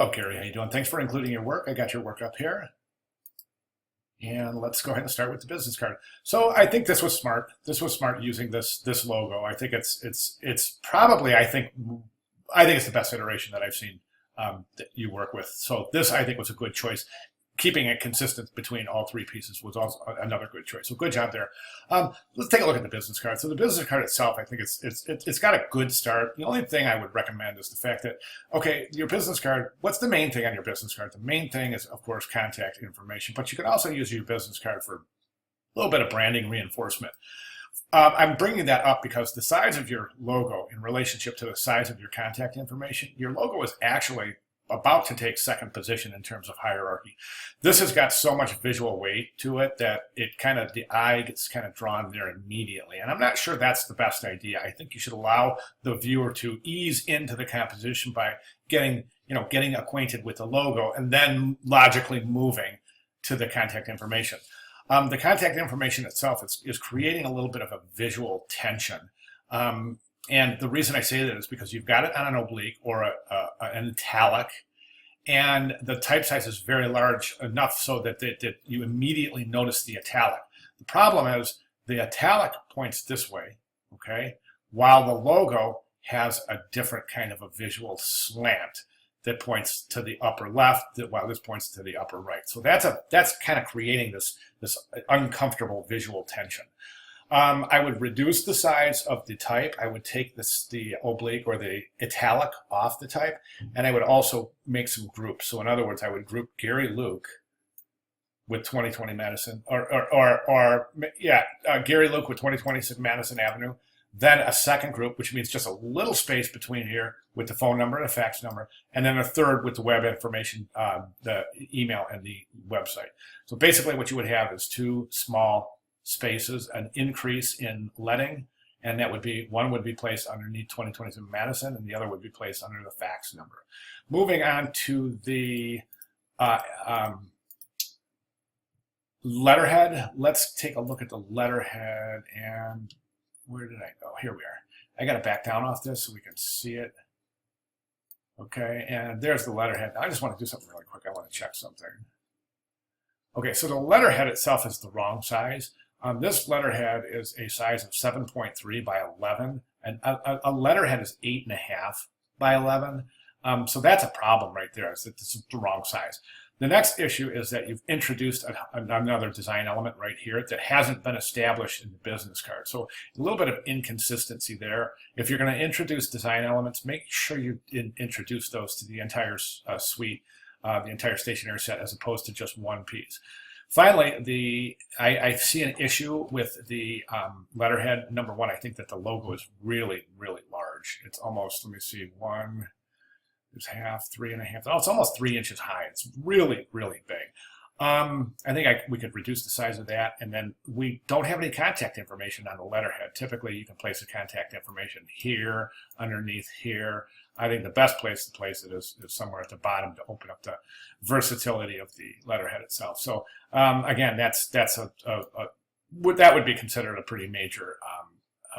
Hello, Gary. How you doing? Thanks for including your work. I got your work up here. And let's go ahead and start with the business card. So I think this was smart. This was smart using this logo. I think it's probably I think it's the best iteration that I've seen that you work with. So this I think was a good choice. Keeping it consistent between all three pieces was also another good choice. So good job there. Let's take a look at the business card. So the business card itself, I think it's got a good start. The only thing I would recommend is the fact that, okay, your business card, what's the main thing on your business card? The main thing is, of course, contact information, but you can also use your business card for a little bit of branding reinforcement. I'm bringing that up because the size of your logo in relationship to the size of your contact information, your logo is actually about to take second position in terms of hierarchy. This has got so much visual weight to it that the eye gets kind of drawn there immediately. And I'm not sure that's the best idea. I think you should allow the viewer to ease into the composition by getting acquainted with the logo and then logically moving to the contact information. The contact information itself is creating a little bit of a visual tension. And the reason I say that is because you've got it on an oblique or an italic, and the type size is very large enough so that you immediately notice the italic. The problem is the italic points this way, okay, while the logo has a different kind of a visual slant that points to the upper left, while this points to the upper right. So that's kind of creating this uncomfortable visual tension. I would reduce the size of the type. I would take the oblique or the italic off the type, and I would also make some groups. So in other words, I would group Gary Luke with 2020 Madison, Gary Luke with 2026 Madison Avenue. Then a second group, which means just a little space between here with the phone number and a fax number, and then a third with the web information, the email and the website. So basically what you would have is two small spaces, an increase in leading, and that would be, one would be placed underneath 2022 Madison and the other would be placed under the fax number. Moving on to the letterhead. Let's take a look at the letterhead. And where did I go? Here we are. I got to back down off this so we can see it. Okay, and there's the letterhead. I just want to do something really quick. I want to check something. Okay, so the letterhead itself is the wrong size. This letterhead is a size of 7.3 by 11, and a letterhead is 8.5 by 11. So that's a problem right there. It's the wrong size. The next issue is that you've introduced another design element right here that hasn't been established in the business card. So a little bit of inconsistency there. If you're going to introduce design elements, make sure you introduce those to the entire suite, the entire stationery set, as opposed to just one piece. Finally, I see an issue with the letterhead. Number one, I think that the logo is really, really large. It's almost, let me see, there's half, 3.5. Oh, it's almost 3 inches high. It's really, really big. I think we could reduce the size of that, and then we don't have any contact information on the letterhead. Typically, you can place the contact information here, underneath here. I think the best place to place it is somewhere at the bottom to open up the versatility of the letterhead itself. So again, that would be considered a pretty major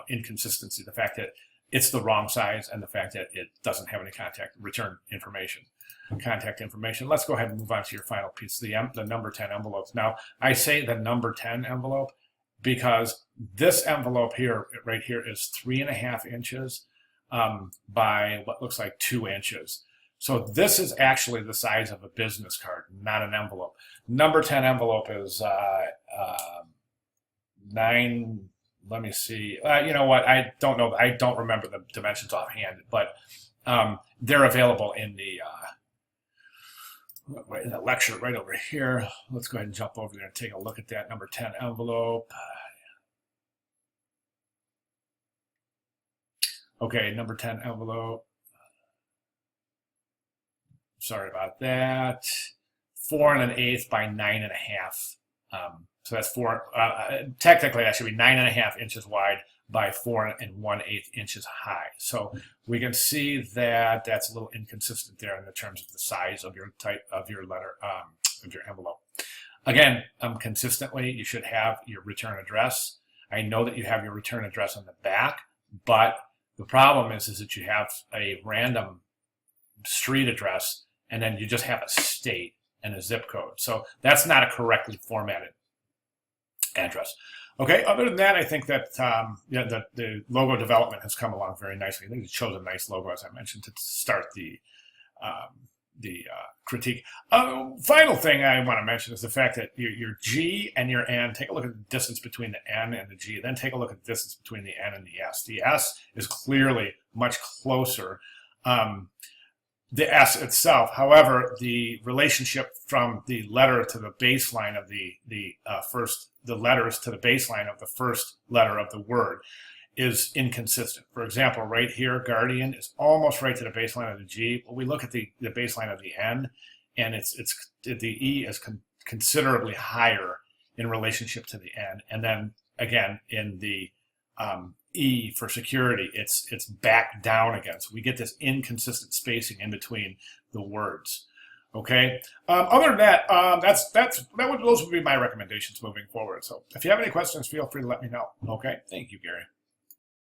inconsistency. The fact that it's the wrong size and the fact that it doesn't have any contact information. Let's go ahead and move on to your final piece, the number 10 envelopes. Now, I say the number 10 envelope because this envelope here, right here, is 3.5 inches by what looks like 2 inches. So this is actually the size of a business card, not an envelope. Number 10 envelope is 9. Let me see. You know what? I don't know. I don't remember the dimensions offhand, but they're available in the lecture right over here. Let's go ahead and jump over there and take a look at that number 10 envelope. Okay, number 10 envelope. Sorry about that. 4 1/8 by 9.5. So that's technically that should be 9.5 inches wide by 4 1/8 inches high. So we can see that that's a little inconsistent there in the terms of the size of your type of your letter, of your envelope. Again, consistently, you should have your return address. I know that you have your return address on the back, but the problem is that you have a random street address and then you just have a state and a zip code. So that's not a correctly formatted address. Okay, other than that, I think that the logo development has come along very nicely. I think it chose a nice logo, as I mentioned, to start the critique. Final thing I want to mention is the fact that your G and your N, take a look at the distance between the N and the G, then take a look at the distance between the N and the S. The S is clearly much closer. The S itself, however, the relationship from the letter to the baseline of the letters to the baseline of the first letter of the word is inconsistent. For example, right here, guardian is almost right to the baseline of the G, but we look at the baseline of the N, and the E is considerably higher in relationship to the N, and then again in the E for security, it's back down again. So we get this inconsistent spacing in between the words. Okay. Other than that, those would be my recommendations moving forward. So if you have any questions, feel free to let me know. Okay. Thank you, Gary.